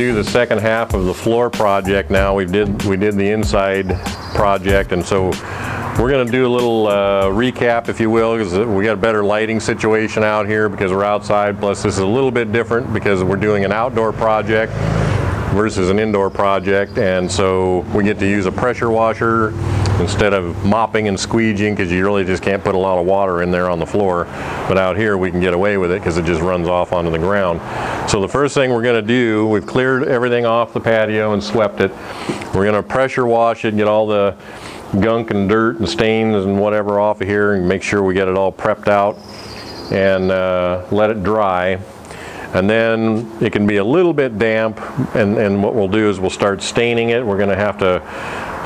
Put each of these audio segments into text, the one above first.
do the second half of the floor project now. We did the inside project, and so we're going to do a little recap, if you will, because we got a better lighting situation out here because we're outside. Plus, this is a little bit different because we're doing an outdoor project versus an indoor project, and so we get to use a pressure washer instead of mopping and squeegeing, because you really just can't put a lot of water in there on the floor. But out here we can get away with it because it just runs off onto the ground. So the first thing we're going to do, we've cleared everything off the patio and swept it. We're going to pressure wash it, get all the gunk and dirt and stains and whatever off of here, and make sure we get it all prepped out and let it dry. And then it can be a little bit damp, and what we'll do is we'll start staining it. We're going to have to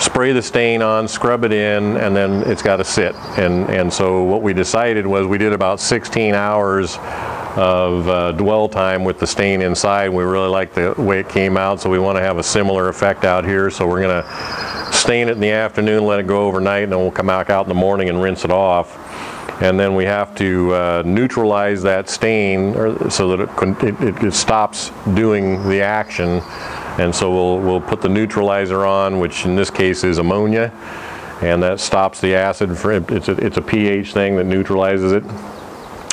spray the stain on, scrub it in, and then it's got to sit. And so what we decided was we did about 16 hours of dwell time with the stain inside. We really like the way it came out, so we want to have a similar effect out here. So we're going to stain it in the afternoon, let it go overnight, and then we'll come back out in the morning and rinse it off. And then we have to neutralize that stain so that it stops doing the action. And so we'll put the neutralizer on, which in this case is ammonia, and that stops the acid. It's a pH thing that neutralizes it.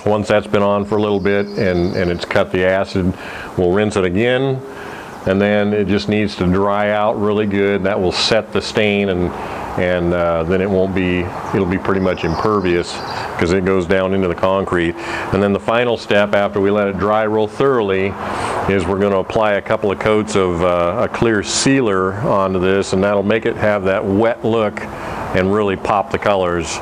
Once that's been on for a little bit and it's cut the acid, we'll rinse it again, and then it just needs to dry out really good. That will set the stain, and then it'll be pretty much impervious because it goes down into the concrete. And then the final step after we let it dry real thoroughly is we're going to apply a couple of coats of a clear sealer onto this, and that'll make it have that wet look and really pop the colors.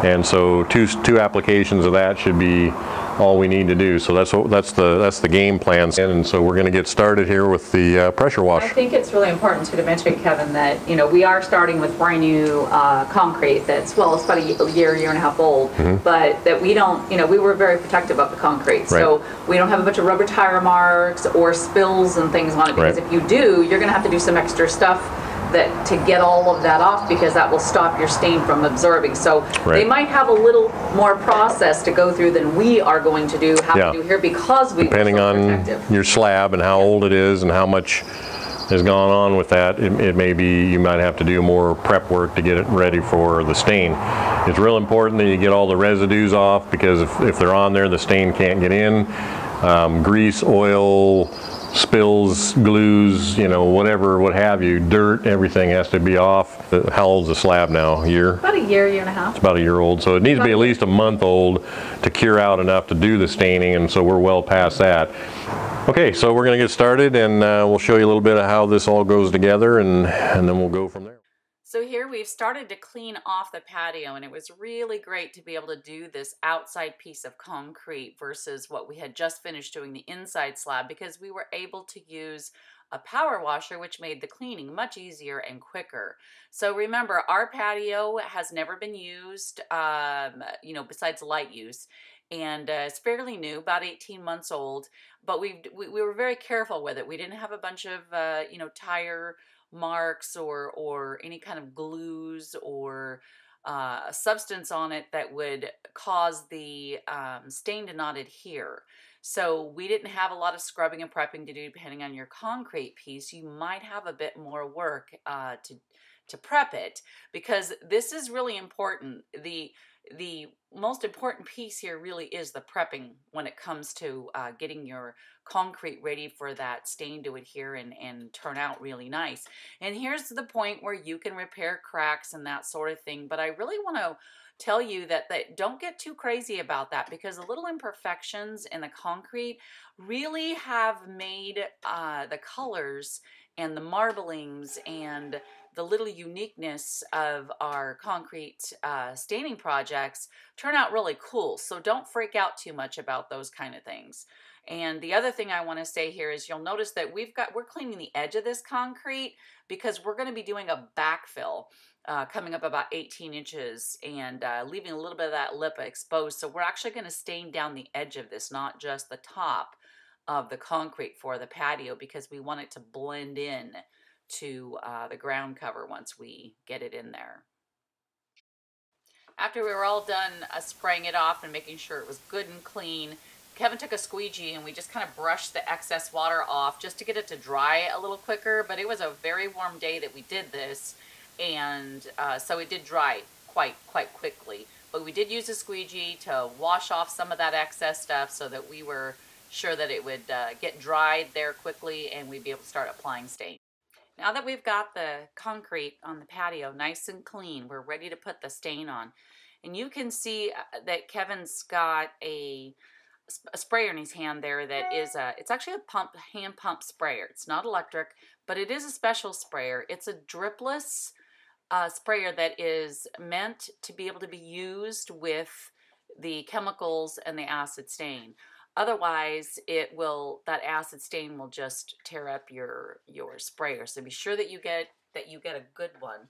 And so two applications of that should be all we need to do. So that's the game plan. And so we're going to get started here with the pressure wash. I think it's really important to mention, Kevin, that we are starting with brand new concrete that's, well, it's about a year and a half old, but that we don't, we were very protective of the concrete. Right. So we don't have a bunch of rubber tire marks or spills and things on it, because if you do, you're going to have to do some extra stuff to get all of that off, because that will stop your stain from absorbing. So they might have a little more process to go through than we are going to do here, because we depending on your slab and how old it is and how much has gone on with that, it may be you might have to do more prep work to get it ready for the stain. It's real important that you get all the residues off, because if they're on there, the stain can't get in. Grease, oil, spills, glues, whatever, what have you, dirt, everything has to be off. How old's the slab now? A year? About a year and a half. It's about a year old, so it needs to be at least a month old to cure out enough to do the staining, and so we're well past that. Okay, so we're going to get started, and we'll show you a little bit of how this all goes together, and then we'll go from there. So here we've started to clean off the patio, and it was really great to be able to do this outside piece of concrete versus what we had just finished doing the inside slab, because we were able to use a power washer, which made the cleaning much easier and quicker. So remember, our patio has never been used, besides light use. And it's fairly new, about 18 months old, but we were very careful with it. We didn't have a bunch of, tire marks or any kind of glues or substance on it that would cause the stain to not adhere. So we didn't have a lot of scrubbing and prepping to do. Depending on your concrete piece, you might have a bit more work to prep it, because this is really important. The most important piece here really is the prepping when it comes to getting your concrete ready for that stain to adhere and turn out really nice. And here's the point where you can repair cracks and that sort of thing. But I really want to tell you that don't get too crazy about that, because the little imperfections in the concrete really have made the colors and the marblings and the little uniqueness of our concrete staining projects turn out really cool. So don't freak out too much about those kind of things. And the other thing I want to say here is you'll notice that we're cleaning the edge of this concrete, because we're going to be doing a backfill coming up about 18 inches and leaving a little bit of that lip exposed. So we're actually going to stain down the edge of this, not just the top of the concrete for the patio, because we want it to blend in to the ground cover once we get it in there. After we were all done spraying it off and making sure it was good and clean, Kevin took a squeegee and we just kind of brushed the excess water off just to get it to dry a little quicker. But it was a very warm day that we did this, and so it did dry quite quickly. But we did use a squeegee to wash off some of that excess stuff so that we were sure that it would get dried there quickly and we'd be able to start applying stain. Now that we've got the concrete on the patio nice and clean, we're ready to put the stain on. And you can see that Kevin's got a sprayer in his hand there that is it's actually a hand pump sprayer. It's not electric, but it is a special sprayer. It's a dripless sprayer that is meant to be able to be used with the chemicals and the acid stain. Otherwise, that acid stain will just tear up your sprayer. So be sure that you get a good one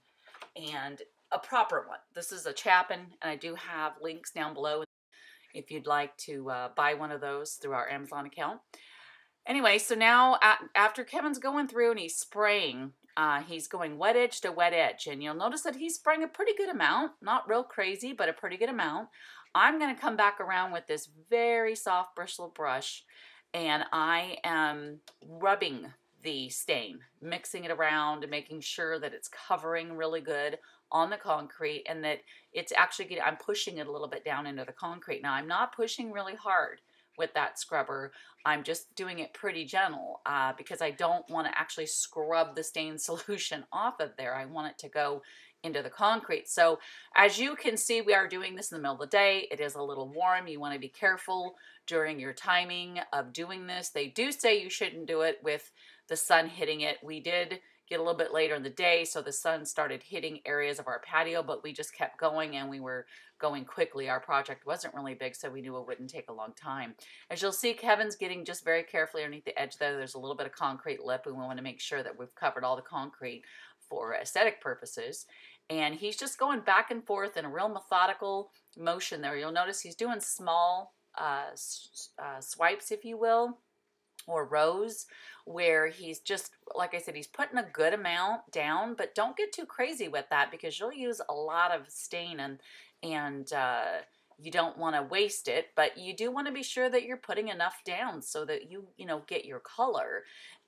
and a proper one. This is a Chapin, and I do have links down below if you'd like to buy one of those through our Amazon account. Anyway, so now after Kevin's going through and he's spraying, he's going wet edge to wet edge, and you'll notice that he's spraying a pretty good amount, not real crazy, but a pretty good amount. I'm going to come back around with this very soft bristle brush, and I am rubbing the stain, mixing it around and making sure that it's covering really good on the concrete, and that it's actually I'm pushing it a little bit down into the concrete. Now, I'm not pushing really hard with that scrubber. I'm just doing it pretty gentle because I don't want to actually scrub the stain solution off of there. I want it to go into the concrete. So as you can see, we are doing this in the middle of the day. It is a little warm. You want to be careful during your timing of doing this. They do say you shouldn't do it with the sun hitting it. We did get a little bit later in the day, so the sun started hitting areas of our patio, but we just kept going and we were going quickly. Our project wasn't really big, so we knew it wouldn't take a long time. As you'll see, Kevin's getting just very carefully underneath the edge there. There's a little bit of concrete lip, and we want to make sure that we've covered all the concrete for aesthetic purposes. And he's just going back and forth in a real methodical motion there. You'll notice he's doing small swipes, if you will, or rows, where he's just, like I said, he's putting a good amount down, but don't get too crazy with that because you'll use a lot of stain and you don't want to waste it, but you do want to be sure that you're putting enough down so that you get your color.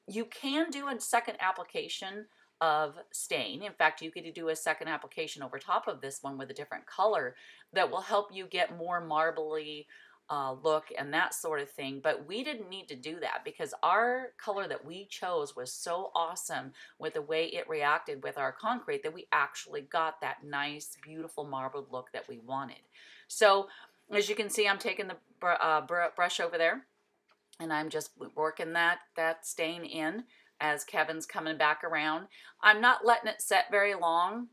You can do a second application of stain. In fact, you could do a second application over top of this one with a different color that will help you get more marbly look and that sort of thing. But we didn't need to do that because our color that we chose was so awesome with the way it reacted with our concrete that we actually got that nice, beautiful marbled look that we wanted. So as you can see, I'm taking the brush over there and I'm just working that stain in as Kevin's coming back around. I'm not letting it set very long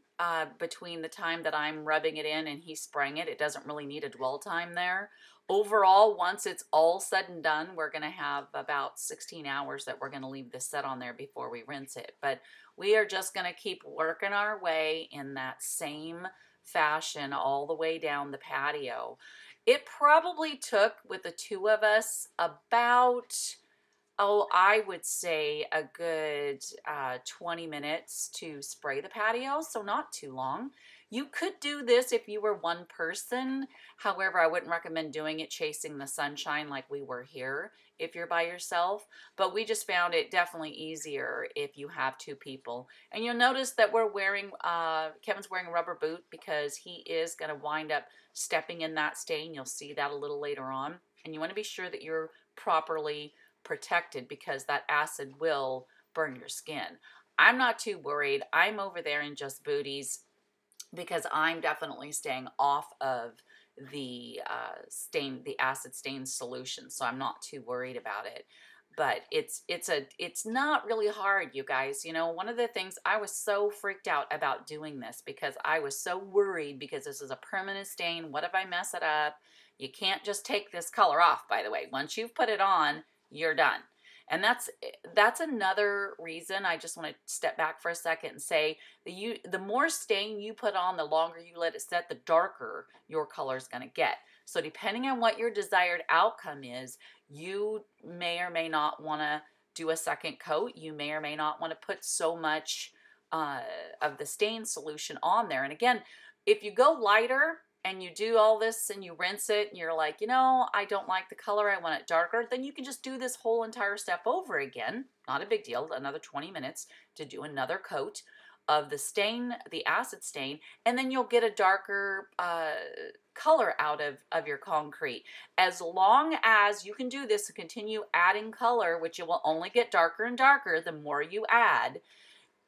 between the time that I'm rubbing it in and he's spraying it. It doesn't really need a dwell time there. Overall, once it's all said and done, we're going to have about 16 hours that we're going to leave this set on there before we rinse it. But we are just going to keep working our way in that same fashion all the way down the patio. It probably took, with the two of us, about, I would say a good 20 minutes to spray the patio, so not too long. You could do this if you were one person. However, I wouldn't recommend doing it chasing the sunshine like we were here if you're by yourself. But we just found it definitely easier if you have two people. And you'll notice that we're wearing, Kevin's wearing a rubber boot because he is going to wind up stepping in that stain. You'll see that a little later on. And you want to be sure that you're properly protected because that acid will burn your skin. I'm not too worried. I'm over there in just booties because I'm definitely staying off of the acid stain solution, so I'm not too worried about it. But it's not really hard, you guys. You know, one of the things, I was so freaked out about doing this because I was so worried because this is a permanent stain. What if I mess it up? You can't just take this color off, by the way. Once you've put it on, you're done. And that's another reason. I just want to step back for a second and say the more stain you put on, the longer you let it set, the darker your color is going to get. So depending on what your desired outcome is, you may or may not want to do a second coat. You may or may not want to put so much of the stain solution on there. And again, if you go lighter, and you do all this and you rinse it and you're like, you know, I don't like the color, I want it darker, then you can just do this whole entire step over again. Not a big deal, another 20 minutes to do another coat of the stain, the acid stain, and then you'll get a darker color out of your concrete. As long as you can do this and continue adding color, which it will only get darker and darker the more you add,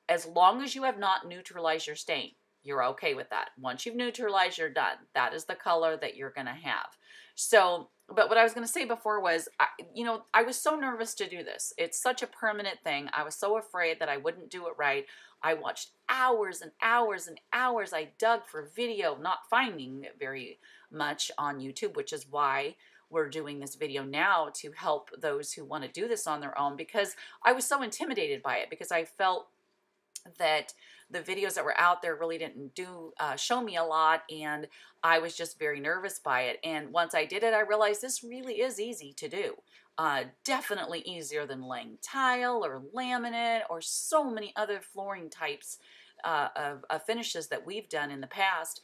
as long as you have not neutralized your stain, you're okay with that. Once you've neutralized, you're done. That is the color that you're going to have. So, but what I was going to say before was, you know, I was so nervous to do this. It's such a permanent thing. I was so afraid that I wouldn't do it right. I watched hours and hours and hours. I dug for video, not finding very much on YouTube, which is why we're doing this video now, to help those who want to do this on their own, because I was so intimidated by it, because I felt that the videos that were out there really didn't show me a lot, and I was just very nervous by it. And once I did it, I realized this really is easy to do. Definitely easier than laying tile or laminate or so many other flooring types of finishes that we've done in the past.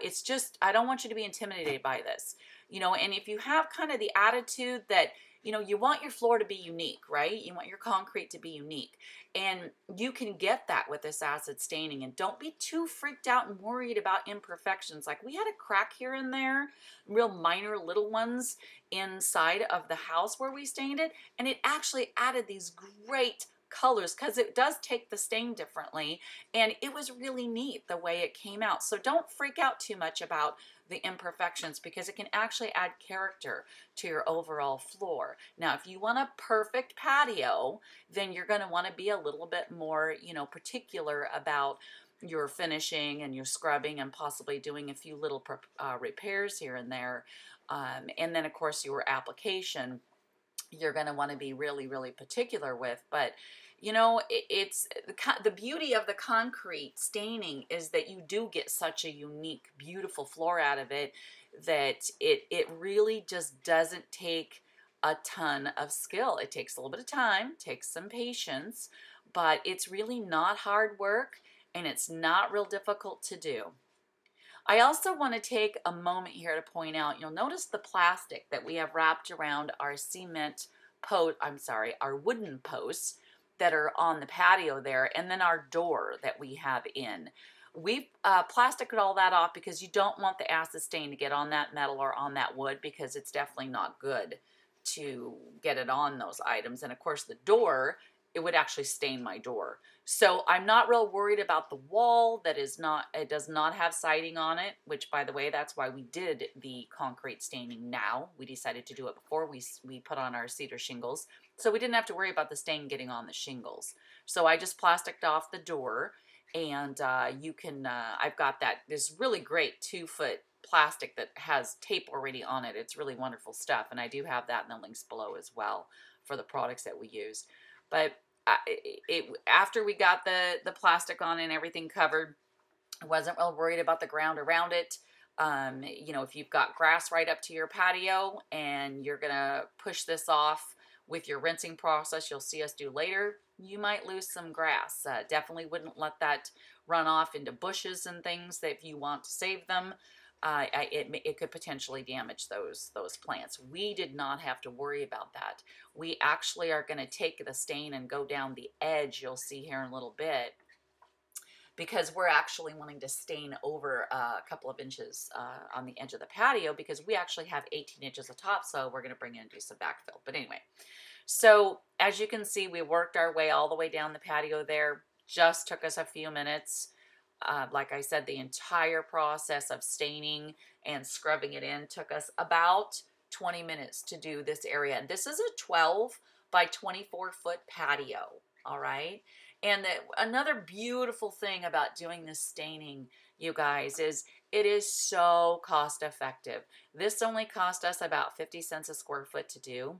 It's just, I don't want you to be intimidated by this, you know. And if you have kind of the attitude that, you know, you want your floor to be unique, right? You want your concrete to be unique. And you can get that with this acid staining. And don't be too freaked out and worried about imperfections. Like, we had a crack here and there, real minor little ones inside of the house where we stained it. And it actually added these great colors, because it does take the stain differently, and it was really neat the way it came out. So don't freak out too much about the imperfections, because it can actually add character to your overall floor. Now, if you want a perfect patio, then you're going to want to be a little bit more, you know, particular about your finishing and your scrubbing, and possibly doing a few little repairs here and there. And then, of course, your application, you're going to want to be really, really particular with. But, you know, it's the beauty of the concrete staining is that you do get such a unique, beautiful floor out of it, that it really just doesn't take a ton of skill. It takes a little bit of time, takes some patience, but it's really not hard work, and it's not real difficult to do. I also want to take a moment here to point out, you'll notice the plastic that we have wrapped around our our wooden posts that are on the patio there, and then our door that we have in. We've plasticed all that off because you don't want the acid stain to get on that metal or on that wood, because it's definitely not good to get it on those items. And of course the door, it would actually stain my door. So I'm not real worried about the wall that it does not have siding on it, which, by the way, that's why we did the concrete staining now. We decided to do it before we put on our cedar shingles, so we didn't have to worry about the stain getting on the shingles. So I just plasticed off the door, and you can, I've got this really great 2-foot plastic that has tape already on it. It's really wonderful stuff, and I do have that in the links below as well for the products that we use. But after we got the plastic on and everything covered, I wasn't real worried about the ground around it. You know, if you've got grass right up to your patio and you're going to push this off with your rinsing process, you'll see us do later, you might lose some grass. Definitely wouldn't let that run off into bushes and things that if you want to save them. It could potentially damage those plants. We did not have to worry about that. We actually are going to take the stain and go down the edge, you'll see here in a little bit, because we're actually wanting to stain over a couple of inches on the edge of the patio, because we actually have 18 inches of topsoil we're going to bring in and do some backfill. But anyway, so as you can see, we worked our way all the way down the patio there. Just took us a few minutes. Like I said, the entire process of staining and scrubbing it in took us about 20 minutes to do this area. And this is a 12 by 24 foot patio, all right? And another beautiful thing about doing this staining, you guys, is it is so cost effective. This only cost us about 50 cents a square foot to do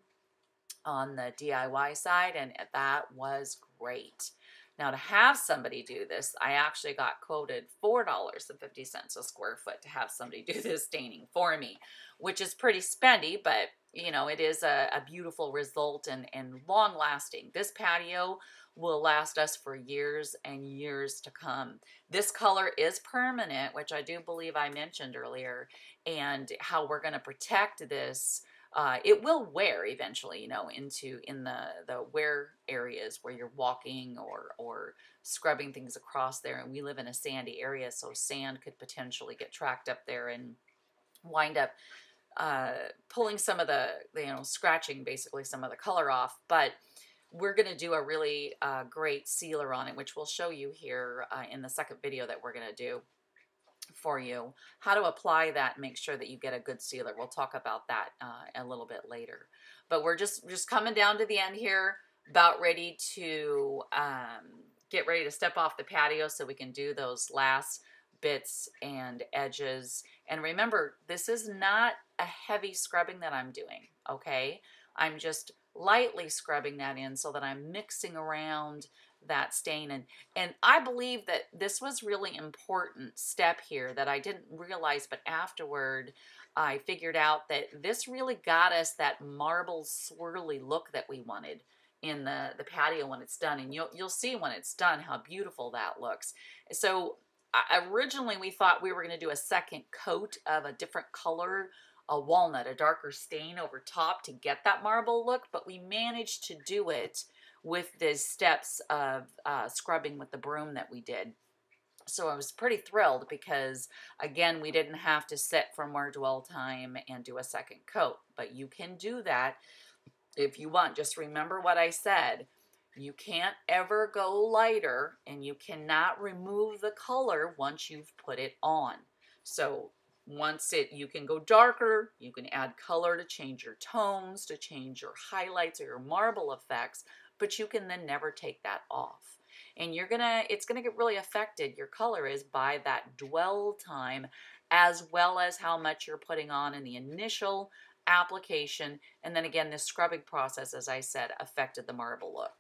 on the DIY side, and that was great. Now, to have somebody do this, I actually got quoted $4.50 a square foot to have somebody do this staining for me, which is pretty spendy, but, you know, it is a beautiful result and long lasting. This patio will last us for years and years to come. This color is permanent, which I do believe I mentioned earlier, and how we're going to protect this. It will wear eventually, you know, in the wear areas where you're walking or scrubbing things across there. And we live in a sandy area, so sand could potentially get tracked up there and wind up pulling some of the, you know, scratching basically some of the color off. But we're going to do a really great sealer on it, which we'll show you here in the second video that we're going to do for you, how to apply that and make sure that you get a good sealer. We'll talk about that a little bit later. But we're just coming down to the end here, about ready to get ready to step off the patio so we can do those last bits and edges. And remember, this is not a heavy scrubbing that I'm doing, okay? I'm just lightly scrubbing that in so that I'm mixing around that stain. And I believe that this was really important step here that I didn't realize, but afterward I figured out that this really got us that marble swirly look that we wanted in the patio when it's done. And you'll see when it's done how beautiful that looks. So originally we thought we were going to do a second coat of a different color, a walnut, a darker stain over top to get that marble look, but we managed to do it with the steps of scrubbing with the broom that we did. So I was pretty thrilled because, again, we didn't have to sit for more dwell time and do a second coat. But you can do that if you want. Just remember what I said. You can't ever go lighter, and you cannot remove the color once you've put it on. So once you can go darker, you can add color to change your tones, to change your highlights or your marble effects, but you can then never take that off. And it's gonna get really affected, your color is, by that dwell time, as well as how much you're putting on in the initial application. And then again, this scrubbing process, as I said, affected the marble look.